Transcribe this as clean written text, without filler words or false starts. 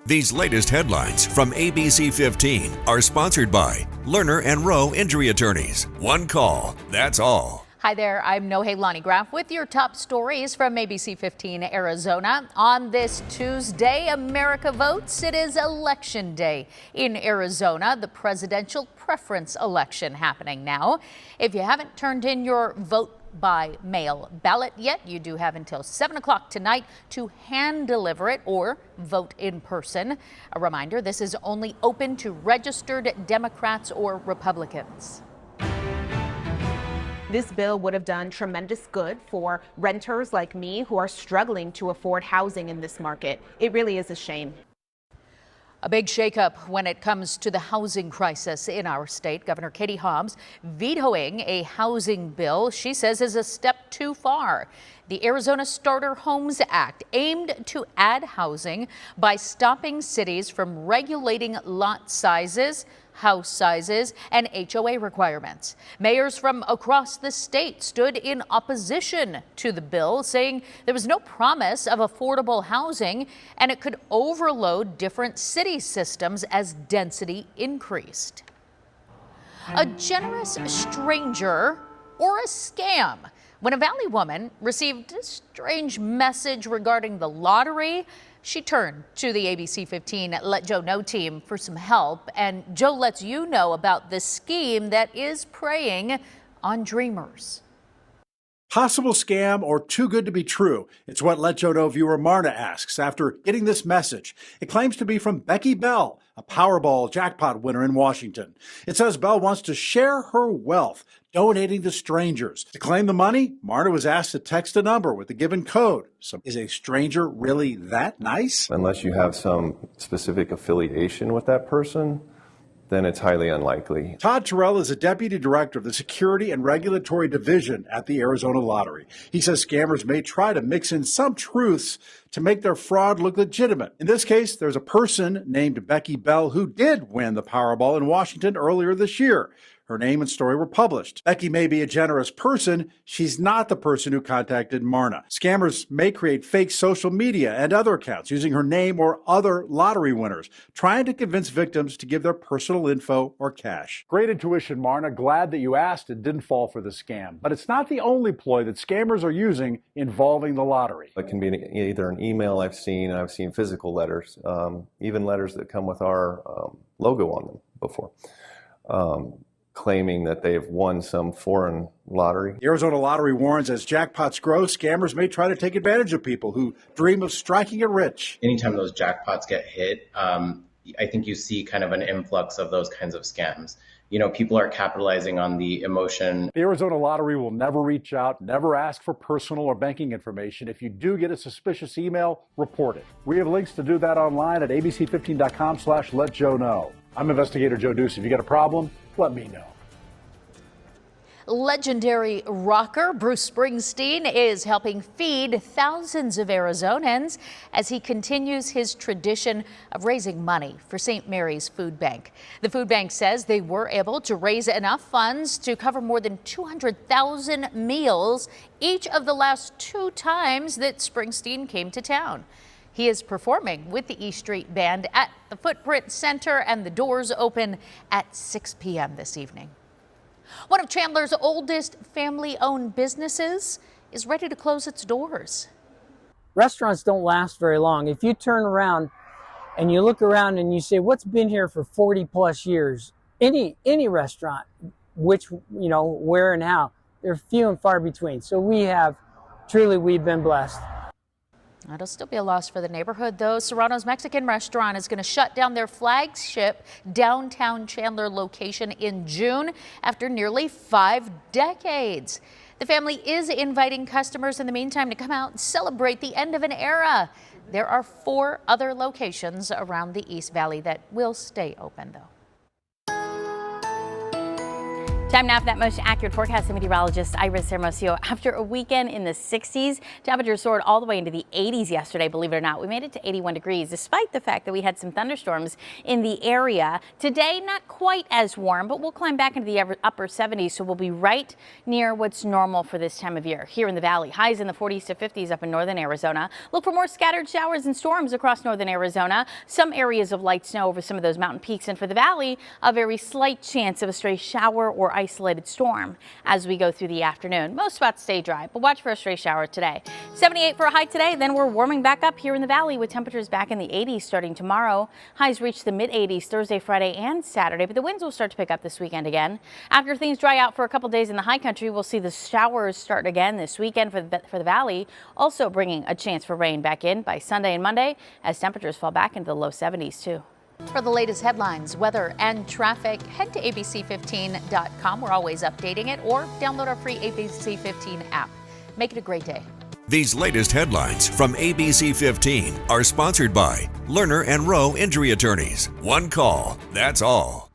These latest headlines from ABC15 are sponsored by Lerner and Rowe Injury Attorneys. One call, that's all. Hi there, I'm Nohelani Graff with your top stories from ABC15 Arizona. On this Tuesday, America votes. It is Election Day in Arizona, the presidential preference election happening now. If you haven't turned in your vote by mail ballot yet, you do have until 7 o'clock tonight to hand deliver it or vote in person. A reminder, this is only open to registered Democrats or Republicans. This bill would have done tremendous good for renters like me who are struggling to afford housing in this market. It really is a shame. A big shakeup when it comes to the housing crisis in our state. Governor Katie Hobbs vetoing a housing bill she says is a step too far. The Arizona Starter Homes Act aimed to add housing by stopping cities from regulating lot sizes, house sizes, and HOA requirements. Mayors from across the state stood in opposition to the bill, saying there was no promise of affordable housing and it could overload different city systems as density increased. A generous stranger or a scam? When a Valley woman received a strange message regarding the lottery, she turned to the ABC15 Let Joe Know team for some help, and Joe lets you know about the scheme that is preying on dreamers. Possible scam or too good to be true? It's what Let Joe Know viewer Marna asks after getting this message. It claims to be from Becky Bell, a Powerball jackpot winner in Washington. It says Bell wants to share her wealth, donating to strangers. To claim the money, Marna was asked to text a number with a given code. So is a stranger really that nice? Unless you have some specific affiliation with that person, then it's highly unlikely. Todd Terrell is a deputy director of the Security and Regulatory Division at the Arizona Lottery. He says scammers may try to mix in some truths to make their fraud look legitimate. In this case, there's a person named Becky Bell who did win the Powerball in Washington earlier this year. Her name and story were published. Becky may be a generous person. She's not the person who contacted Marna. Scammers may create fake social media and other accounts using her name or other lottery winners, trying to convince victims to give their personal info or cash. Great intuition, Marna. Glad that you asked and didn't fall for the scam. But it's not the only ploy that scammers are using involving the lottery. It can be either an email I've seen physical letters, even letters that come with our logo on them before. Claiming that they've won some foreign lottery. The Arizona Lottery warns as jackpots grow, scammers may try to take advantage of people who dream of striking it rich. Anytime those jackpots get hit, I think you see kind of an influx of those kinds of scams. You know, people are capitalizing on the emotion. The Arizona Lottery will never reach out, never ask for personal or banking information. If you do get a suspicious email, report it. We have links to do that online at abc15.com/letjoeknow. I'm investigator Joe Duce. If you got a problem, let me know. Legendary rocker Bruce Springsteen is helping feed thousands of Arizonans as he continues his tradition of raising money for St. Mary's Food Bank. The food bank says they were able to raise enough funds to cover more than 200,000 meals each of the last 2 times that Springsteen came to town. He is performing with the E Street Band at the Footprint Center, and the doors open at 6 p.m. this evening. One of Chandler's oldest family-owned businesses is ready to close its doors. Restaurants don't last very long. If you turn around and you look around and you say, what's been here for 40 plus years? Any restaurant, which, where and how, they're few and far between. So we've been blessed. It'll still be a loss for the neighborhood, though. Serranos Mexican restaurant is going to shut down their flagship downtown Chandler location in June after nearly 5 decades. The family is inviting customers in the meantime to come out and celebrate the end of an era. There are 4 other locations around the East Valley that will stay open, though. Time now for that most accurate forecast. Meteorologist Iris Hermosillo. After a weekend in the 60s, temperatures soared all the way into the 80s yesterday. Believe it or not, we made it to 81 degrees, despite the fact that we had some thunderstorms in the area. Today, not quite as warm, but we'll climb back into the upper 70s, so we'll be right near what's normal for this time of year. Here in the valley, highs in the 40s to 50s up in northern Arizona. Look for more scattered showers and storms across northern Arizona. Some areas of light snow over some of those mountain peaks, and for the valley, a very slight chance of a stray shower or isolated storm as we go through the afternoon. Most spots stay dry, but watch for a stray shower today. 78 for a high today, then we're warming back up here in the valley with temperatures back in the 80s starting tomorrow. Highs reach the mid 80s Thursday, Friday, and Saturday, but the winds will start to pick up this weekend again. After things dry out for a couple days in the high country, we'll see the showers start again this weekend for the valley, also bringing a chance for rain back in by Sunday and Monday as temperatures fall back into the low 70s too. For the latest headlines, weather, and traffic, head to ABC15.com. We're always updating it, or download our free ABC15 app. Make it a great day. These latest headlines from ABC15 are sponsored by Lerner and Rowe Injury Attorneys. One call, that's all.